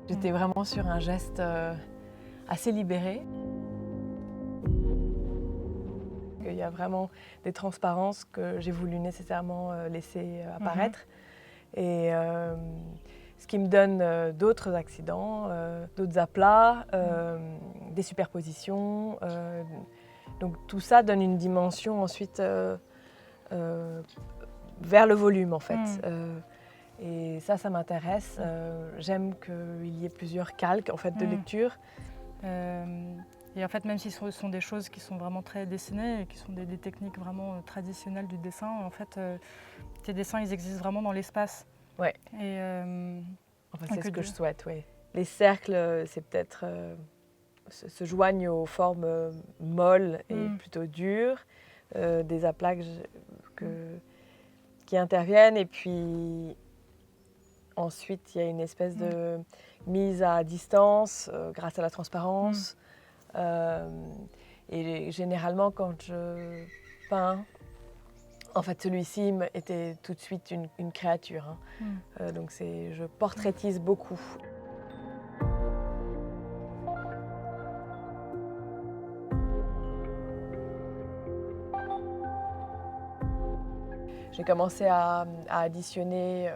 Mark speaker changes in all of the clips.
Speaker 1: J'étais vraiment sur un geste assez libéré. Il y a vraiment des transparences que j'ai voulu nécessairement laisser apparaître. Et ce qui me donne d'autres accidents, d'autres aplats, des superpositions. Donc tout ça donne une dimension ensuite vers le volume en fait. Et ça m'intéresse. J'aime qu'il y ait plusieurs calques en fait, de lecture.
Speaker 2: Et en fait, même si ce sont des choses qui sont vraiment très dessinées et qui sont des techniques vraiment traditionnelles du dessin, en fait, tes dessins, ils existent vraiment dans l'espace.
Speaker 1: Ouais.
Speaker 2: Et,
Speaker 1: enfin, c'est ce que je souhaite, oui. Les cercles, c'est peut-être se joignent aux formes molles et plutôt dures, des aplats qui interviennent. Et puis ensuite, il y a une espèce de mise à distance grâce à la transparence. Et généralement, quand je peins, en fait, celui-ci était tout de suite une créature. Hein. Donc je portraitise beaucoup. J'ai commencé à additionner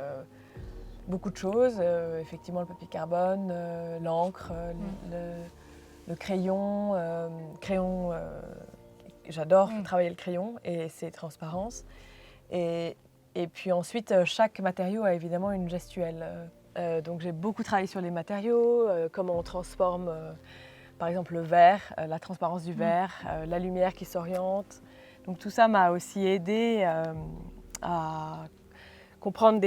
Speaker 1: beaucoup de choses. Effectivement, le papier carbone, l'encre, le crayon. J'adore travailler le crayon et ses transparences. Et puis ensuite, chaque matériau a évidemment une gestuelle. Donc j'ai beaucoup travaillé sur les matériaux, comment on transforme par exemple le verre, la transparence du verre, la lumière qui s'oriente. Donc tout ça m'a aussi aidé à comprendre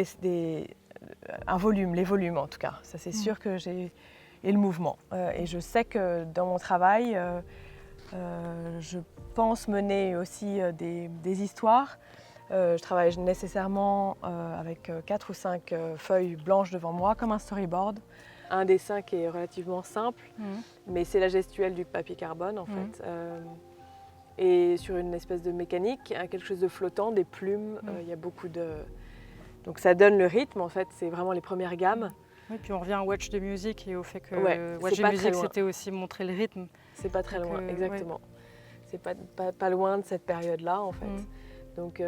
Speaker 1: un volume, les volumes en tout cas. Ça c'est sûr que j'ai... Et le mouvement. Et je sais que dans mon travail, je pense mener aussi des histoires. Je travaille nécessairement avec 4 ou 5 feuilles blanches devant moi, comme un storyboard. Un dessin qui est relativement simple, mais c'est la gestuelle du papier carbone en fait. Et sur une espèce de mécanique, quelque chose de flottant, des plumes, il y a beaucoup de... Donc ça donne le rythme en fait, c'est vraiment les premières gammes.
Speaker 2: Oui, puis on revient à Watch the Music et au fait que
Speaker 1: Watch
Speaker 2: the Music c'était aussi montrer le rythme.
Speaker 1: C'est pas très loin, exactement. C'est pas loin de cette période-là en fait. Donc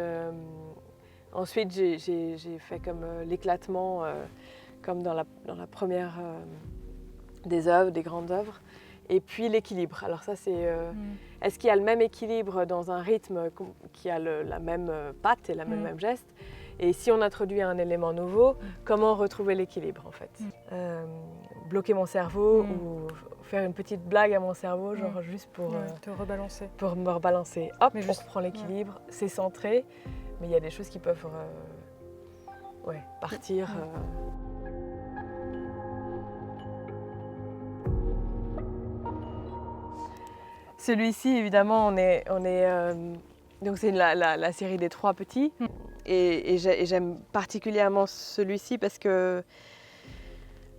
Speaker 1: ensuite j'ai fait comme l'éclatement, comme dans la première des œuvres, des grandes œuvres. Et puis l'équilibre. Alors ça c'est, est-ce qu'il y a le même équilibre dans un rythme qui a la même patte et le même geste? Et si on introduit un élément nouveau, comment retrouver l'équilibre en fait? Bloquer mon cerveau ou faire une petite blague à mon cerveau, genre juste pour
Speaker 2: te rebalancer.
Speaker 1: Pour me rebalancer. Hop, on reprend l'équilibre, c'est centré, mais il y a des choses qui peuvent partir. Celui-ci, évidemment, donc c'est la série des 3 petits. Et j'aime particulièrement celui-ci parce que,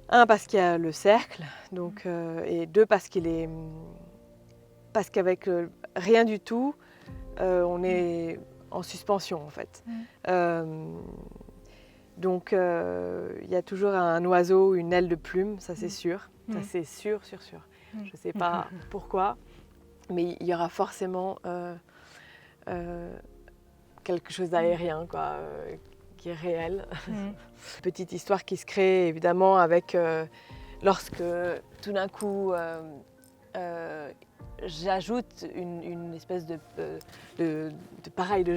Speaker 1: parce qu'il y a le cercle, donc, et 2, parce qu'avec rien du tout, on est en suspension en fait. Donc il y a toujours un oiseau, une aile de plume, ça c'est sûr. Ça c'est sûr. Je ne sais pas pourquoi, mais il y aura forcément quelque chose d'aérien quoi, qui est réel. Petite histoire qui se crée évidemment avec lorsque tout d'un coup j'ajoute une espèce de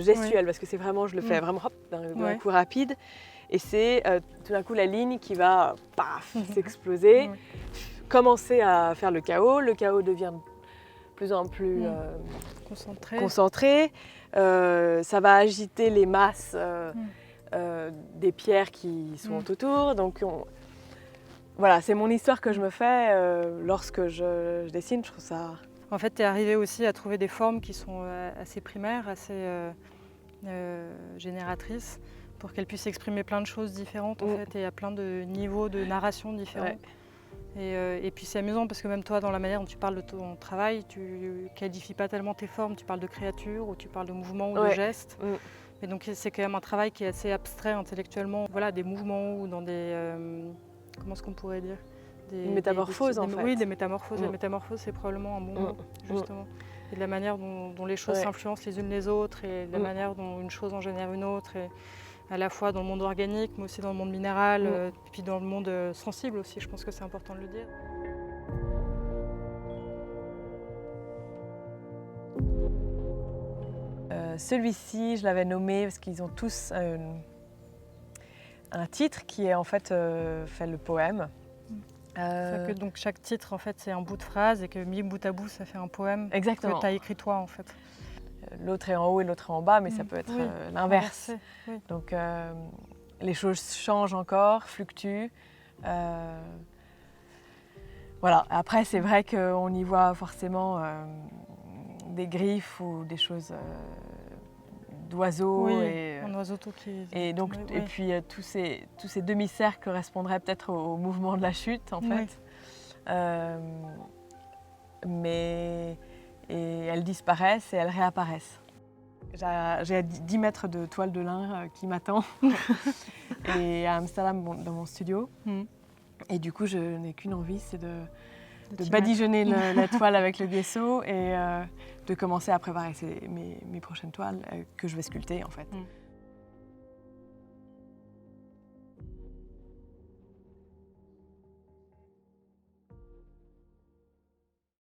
Speaker 1: gestuelle, parce que c'est vraiment, je le fais vraiment hop, d'un coup rapide, et c'est tout d'un coup la ligne qui va s'exploser, commencer à faire le chaos devient de plus en plus concentré. Ça va agiter les masses des pierres qui sont autour, donc voilà, c'est mon histoire que je me fais lorsque je dessine, je trouve ça...
Speaker 2: En fait, tu es arrivé aussi à trouver des formes qui sont assez primaires, assez génératrices, pour qu'elles puissent exprimer plein de choses différentes, en fait, et il y a plein de niveaux de narration différents. Et puis c'est amusant parce que même toi, dans la manière dont tu parles de ton travail, tu qualifies pas tellement tes formes, tu parles de créatures, ou tu parles de mouvements ou de gestes. Et donc c'est quand même un travail qui est assez abstrait intellectuellement, voilà, des mouvements ou dans des... comment est-ce qu'on pourrait dire ?
Speaker 1: Une métamorphose, en fait.
Speaker 2: Oui, des métamorphoses. La métamorphose, c'est probablement un bon mot, justement. Et de la manière dont les choses s'influencent les unes les autres, et de la manière dont une chose en génère une autre, et à la fois dans le monde organique, mais aussi dans le monde minéral, et puis dans le monde sensible aussi, je pense que c'est important de le dire.
Speaker 1: Celui-ci, je l'avais nommé parce qu'ils ont tous un titre qui est en fait fait le poème.
Speaker 2: Que donc chaque titre en fait c'est un bout de phrase et que mis bout à bout ça fait un poème.
Speaker 1: Exactement.
Speaker 2: Que tu as écrit toi en fait.
Speaker 1: L'autre est en haut et l'autre est en bas, mais ça peut être l'inverse.
Speaker 2: Oui.
Speaker 1: Donc les choses changent encore, fluctuent. Voilà. Après, c'est vrai qu'on y voit forcément des griffes ou des choses d'oiseaux.
Speaker 2: Oui, un oiseau tout qui...
Speaker 1: Et puis tous ces demi-cercles correspondraient peut-être au mouvement de la chute, en fait. Et elles disparaissent et elles réapparaissent. J'ai 10 mètres de toile de lin qui m'attend et à Amsterdam dans mon studio. Et du coup, je n'ai qu'une envie, c'est de badigeonner la toile avec le gesso et de commencer à préparer mes prochaines toiles que je vais sculpter en fait.